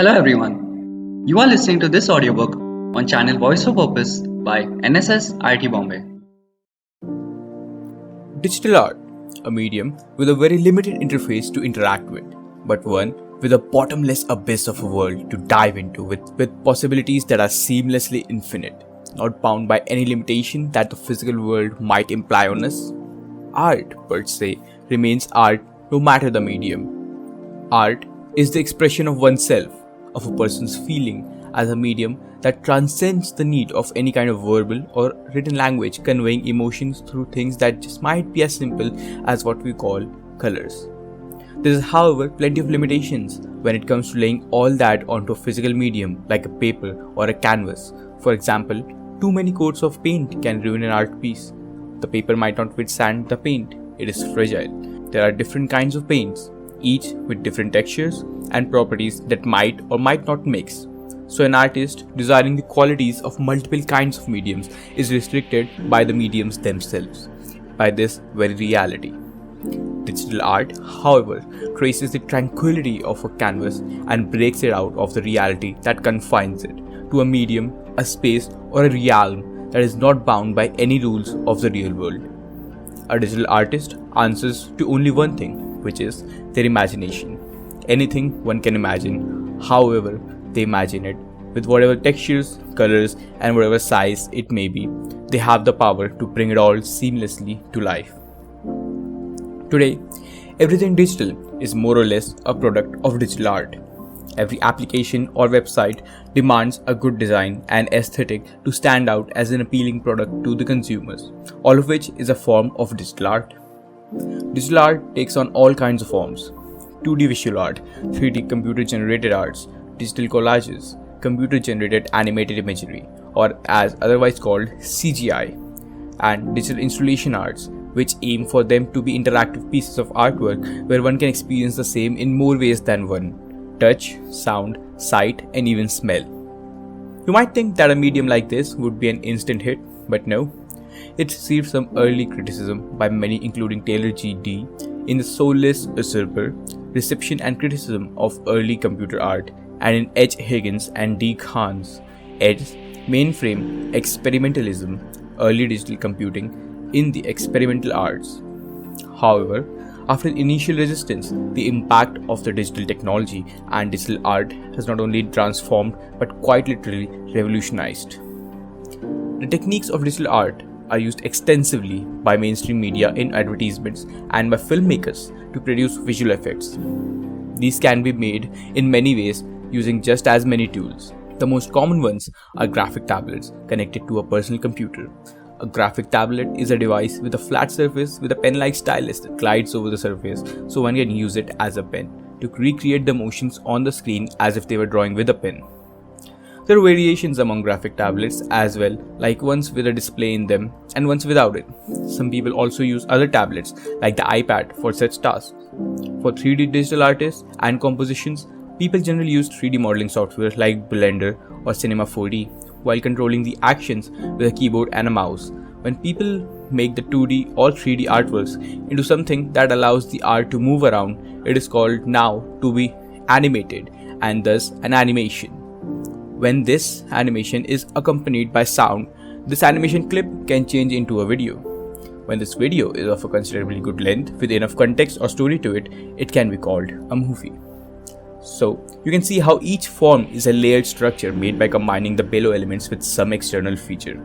Hello everyone. You are listening to this audiobook on channel Voice for Purpose by NSS IIT Bombay. Digital art, a medium with a very limited interface to interact with, but one with a bottomless abyss of a world to dive into with possibilities that are seamlessly infinite, not bound by any limitation that the physical world might imply on us. Art, per se, remains art no matter the medium. Art is the expression of oneself, of a person's feeling, as a medium that transcends the need of any kind of verbal or written language conveying emotions through things that just might be as simple as what we call colors. There is, however, plenty of limitations when it comes to laying all that onto a physical medium like a paper or a canvas. For example, too many coats of paint can ruin an art piece. The paper might not withstand the paint, it is fragile. There are different kinds of paints, each with different textures and properties that might or might not mix. So an artist desiring the qualities of multiple kinds of mediums is restricted by the mediums themselves, by this very reality. Digital art, however, traces the tranquility of a canvas and breaks it out of the reality that confines it to a medium, a space, or a realm that is not bound by any rules of the real world. A digital artist answers to only one thing, which is their imagination. Anything one can imagine, however they imagine it, with whatever textures, colors, and whatever size it may be, they have the power to bring it all seamlessly to life. Today, everything digital is more or less a product of digital art. Every application or website demands a good design and aesthetic to stand out as an appealing product to the consumers, all of which is a form of digital art. Digital art takes on all kinds of forms: 2D visual art, 3D computer-generated arts, digital collages, computer-generated animated imagery, or as otherwise called CGI, and digital installation arts, which aim for them to be interactive pieces of artwork where one can experience the same in more ways than one: touch, sound, sight, and even smell. You might think that a medium like this would be an instant hit, but no. It received some early criticism by many, including Taylor G.D., in the Soulless Usurper, Reception and Criticism of Early Computer Art, and in H. Higgins and D. Khan's Ed's Mainframe Experimentalism, Early Digital Computing in the Experimental Arts. However, after initial resistance, the impact of the digital technology and digital art has not only transformed but quite literally revolutionized. The techniques of digital art are used extensively by mainstream media in advertisements and by filmmakers to produce visual effects. These can be made in many ways using just as many tools. The most common ones are graphic tablets connected to a personal computer. A graphic tablet is a device with a flat surface with a pen-like stylus that glides over the surface so one can use it as a pen to recreate the motions on the screen as if they were drawing with a pen. There are variations among graphic tablets as well, like ones with a display in them and ones without it. Some people also use other tablets like the iPad for such tasks. For 3D digital artists and compositions, people generally use 3D modeling software like Blender or Cinema 4D while controlling the actions with a keyboard and a mouse. When people make the 2D or 3D artworks into something that allows the art to move around, it is called now to be animated and thus an animation. When this animation is accompanied by sound, this animation clip can change into a video. When this video is of a considerably good length with enough context or story to it, it can be called a movie. So, you can see how each form is a layered structure made by combining the below elements with some external feature.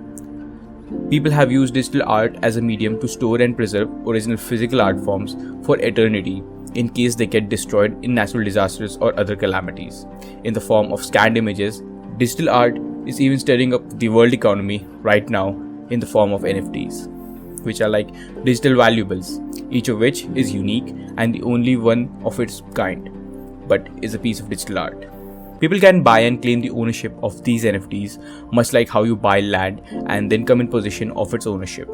People have used digital art as a medium to store and preserve original physical art forms for eternity in case they get destroyed in natural disasters or other calamities. In the form of scanned images, digital art is even stirring up the world economy right now in the form of NFTs, which are like digital valuables, each of which is unique and the only one of its kind, but is a piece of digital art. People can buy and claim the ownership of these NFTs, much like how you buy land and then come in possession of its ownership.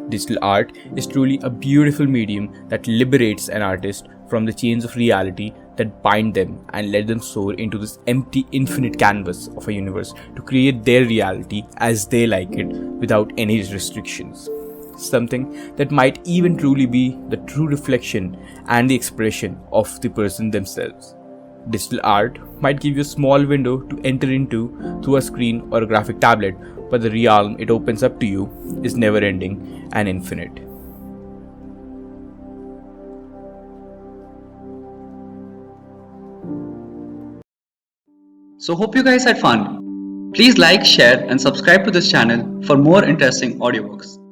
Digital art is truly a beautiful medium that liberates an artist from the chains of reality that bind them and let them soar into this empty, infinite canvas of a universe to create their reality as they like it without any restrictions. Something that might even truly be the true reflection and the expression of the person themselves. Digital art might give you a small window to enter into through a screen or a graphic tablet, but the realm it opens up to you is never ending and infinite. So hope you guys had fun. Please like, share and subscribe to this channel for more interesting audiobooks.